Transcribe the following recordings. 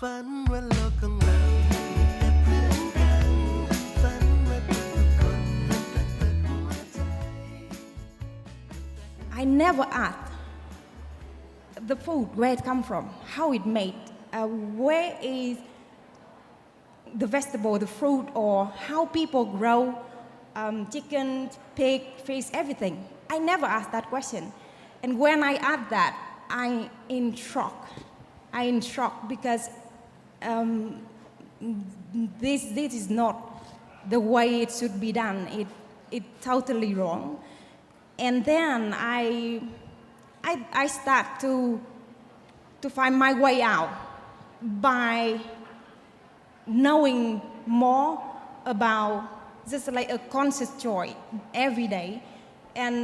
ฝันว่าโลกของเราแต่เพื่อนกันฝันว่าทุกคนรักหัวใจ I never asked the food where it come from, how it made, where is the vegetable, the fruit, or how people grow chicken, pig, fish, everything. I never asked that question. And when I asked that, I in shock because this is not the way it should be done. It's totally wrong. And then I start to find my way out by knowing more about just like a conscious choice every day. And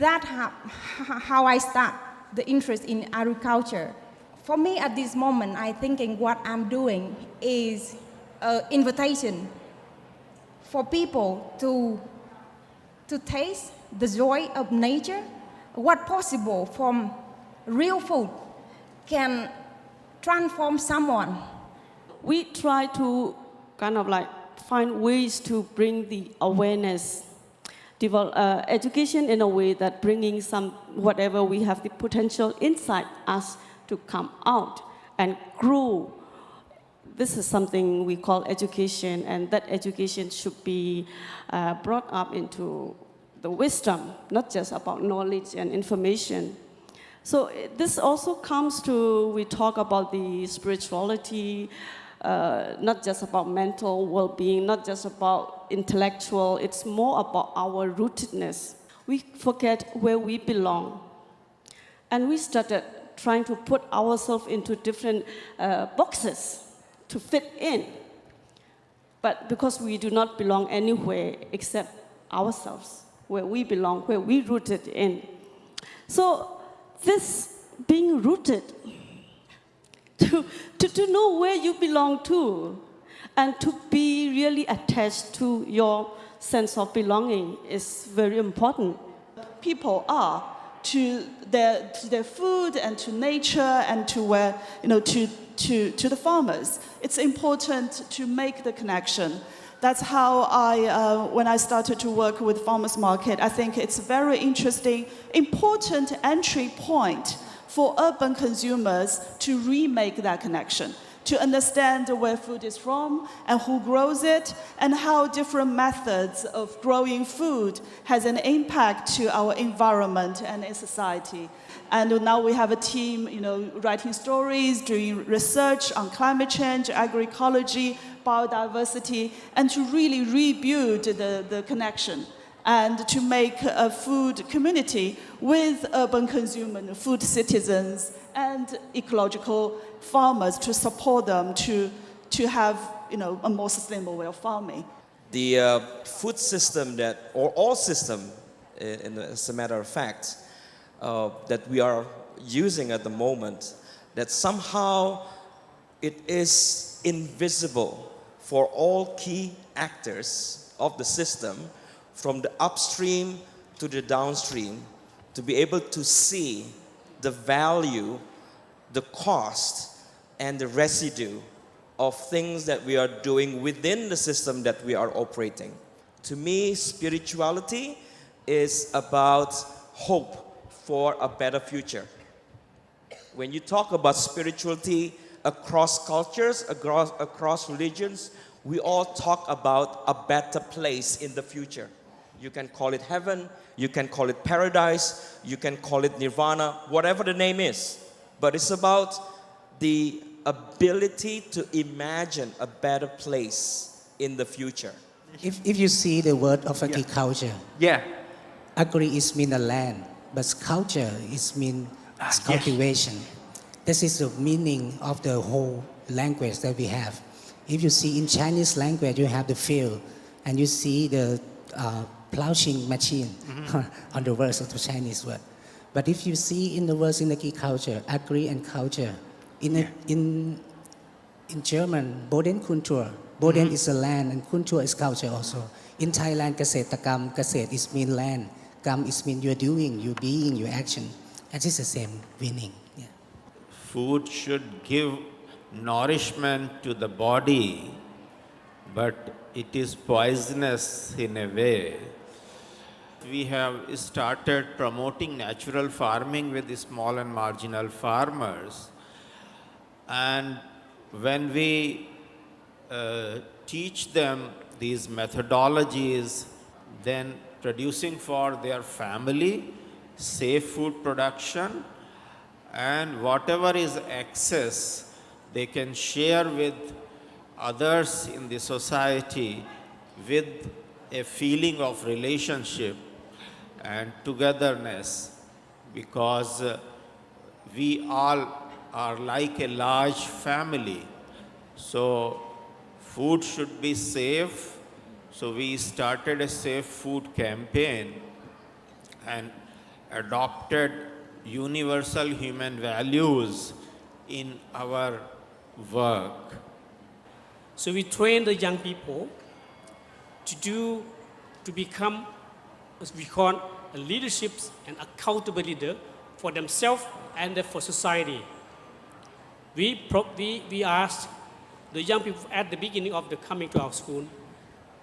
that how I start the interest in agriculture. For me at this moment, I thinking what I'm doing is an invitation for people to taste the joy of nature, what possible from real food can transform someone. We try to kind of like find ways to bring the awareness, develop education in a way that bringing some whatever we have the potential inside us to come out and grow. This is something we call education, and that education should be brought up into the wisdom, not just about knowledge and information. So this also comes to, we talk about the spirituality, not just about mental well-being, not just about intellectual, it's more about our rootedness. We forget where we belong. And we started trying to put ourselves into different boxes to fit in. But because we do not belong anywhere except ourselves, where we belong, where we rooted in. So this being rooted, to know where you belong to, and to be really attached to your sense of belonging is very important. People are to their food and to nature and to where, to the farmers. It's important to make the connection. That's how when I started to work with farmers market, I think it's a very interesting, important entry point for urban consumers to remake that connection, to understand where food is from and who grows it, and how different methods of growing food has an impact to our environment and in society. And now we have a team, writing stories, doing research on climate change, agroecology, biodiversity, and to really rebuild the connection and to make a food community with urban consumers, food citizens, and ecological farmers to support them to have a more sustainable way of farming. The food system or all system, as a matter of fact, that we are using at the moment, that somehow it is invisible for all key actors of the system, from the upstream to the downstream, to be able to see the value, the cost, and the residue of things that we are doing within the system that we are operating. To me, spirituality is about hope for a better future. When you talk about spirituality across cultures, across religions, we all talk about a better place in the future. You can call it heaven, you can call it paradise, you can call it nirvana, whatever the name is. But it's about the ability to imagine a better place in the future. If you see the word of agriculture, agri is mean a land, but culture is mean cultivation. This is the meaning of the whole language that we have. If you see in Chinese language, you have the field, and you see the plowing machine on the words of the Chinese word. But if you see in the words in agriculture, agri and culture, in German, Bodenkultur, Boden is a land and Kultur is culture also. In Thailand, เกษตรกรรม เกษตร is mean land, Gam is mean you're doing, you're being, your action. And it's the same meaning. Food should give nourishment to the body, but it is poisonous in a way. We have started promoting natural farming with the small and marginal farmers. And when we teach them these methodologies, then producing for their family, safe food production, and whatever is excess, they can share with others in the society with a feeling of relationship and togetherness, because we all are like a large family. So food should be safe. So we started a safe food campaign and adopted universal human values in our work. So we train the young people to become, as we call, a leadership and accountable leader for themselves and for society. We asked the young people at the beginning of the coming to our school,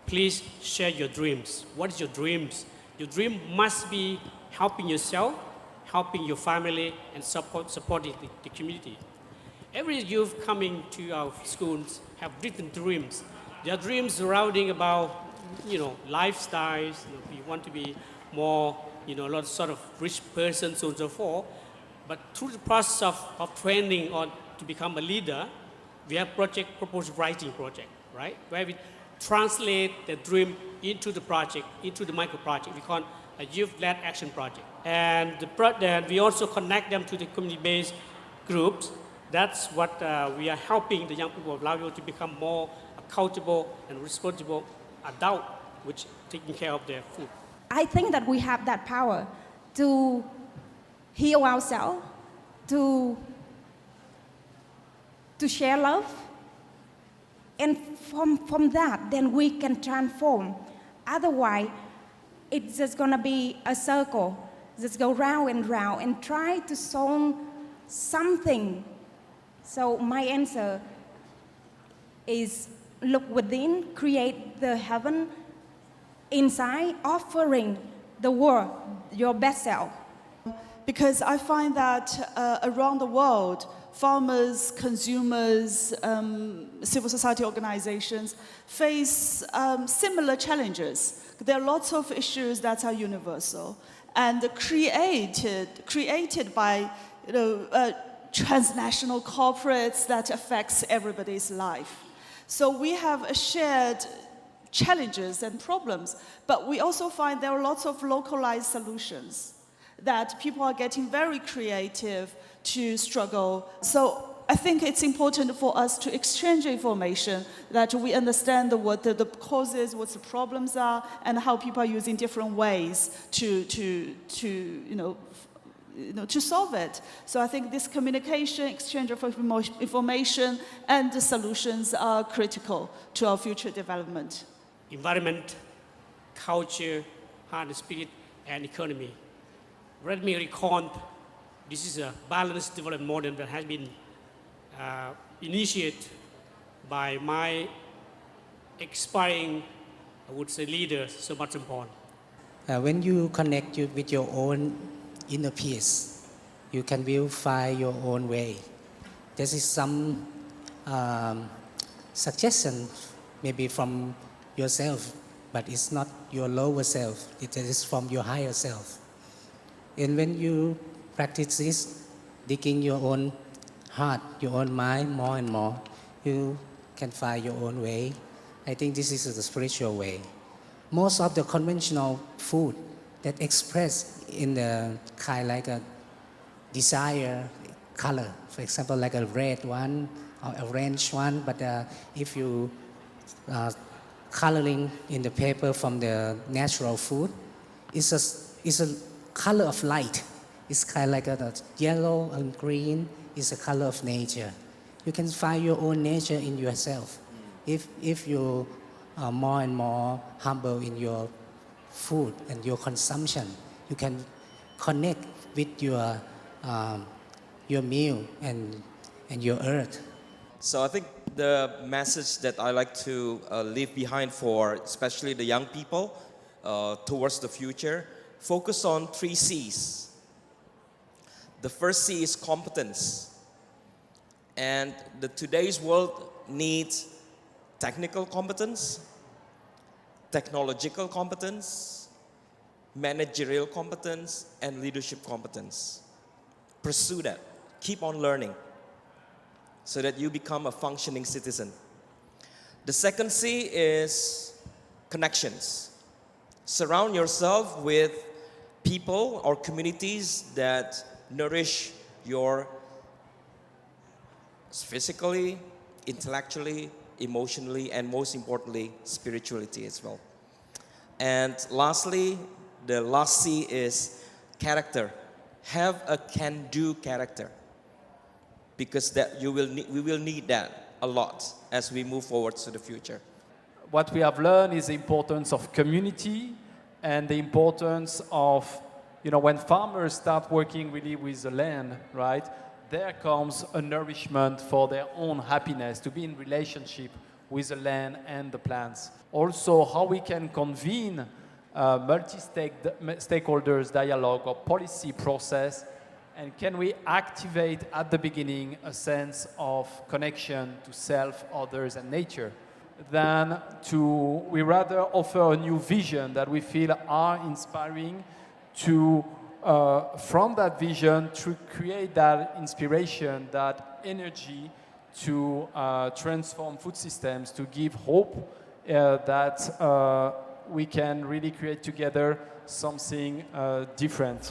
please share your dreams. What is your dreams? Your dream must be helping yourself, helping your family, and supporting the community. Every youth coming to our schools have different dreams. Their dreams surrounding about, lifestyles. We want to be more, a lot of sort of rich person, so on and so forth. But through the process of training on to become a leader, we have proposed writing project, right? Where we translate the dream into the project, into the micro project. We call a youth-led action project. And we also connect them to the community-based groups. That's what we are helping the young people of Laos to become more accountable and responsible adult, which taking care of their food. I think that we have that power to heal ourselves, to share love, and from that, then we can transform. Otherwise, it's just gonna be a circle, just go round and try to solve something. So my answer is look within, create the heaven inside, offering the world your best self. Because I find that around the world, farmers, consumers, civil society organizations face similar challenges. There are lots of issues that are universal and created by transnational corporates that affects everybody's life. So we have shared challenges and problems, but we also find there are lots of localized solutions that people are getting very creative to struggle. So I think it's important for us to exchange information, that we understand what the causes, what the problems are, and how people are using different ways to solve it. So I think this communication, exchange of information, and the solutions are critical to our future development. Environment, culture, heart, spirit, and economy. Let me recall, this is a balanced development model that has been initiated by my expiring, I would say, leader, Sir Martin Pond. When you connect with your own inner peace, you can find your own way. This is some suggestion maybe from yourself, but it's not your lower self. It is from your higher self. And when you practice this, digging your own heart, your own mind more and more, you can find your own way. I think this is the spiritual way. Most of the conventional food that express in the kind like a desire color, for example, like a red one or orange one, but if you coloring in the paper from the natural food, it's a color of light. It's kind of like a yellow and green is a color of nature. You can find your own nature in yourself. If you are more and more humble in your food and your consumption, you can connect with your meal and your earth. So I think the message that I like to leave behind for especially the young people towards the future, focus on 3 C's. The first C is competence. And today's world needs technical competence, technological competence, managerial competence, and leadership competence. Pursue that. Keep on learning so that you become a functioning citizen. The second C is connections. Surround yourself with people or communities that nourish your physically, intellectually, emotionally, and most importantly, spirituality as well. And lastly, the last C is character. Have a can-do character, because we will need that a lot as we move forward to the future. What we have learned is the importance of community and the importance of, when farmers start working really with the land, right? There comes a nourishment for their own happiness, to be in relationship with the land and the plants. Also, how we can convene multi-stakeholders dialogue or policy process, and can we activate at the beginning a sense of connection to self, others, and nature? Then we rather offer a new vision that we feel are inspiring to from that vision to create that inspiration, that energy to transform food systems, to give hope that we can really create together something different.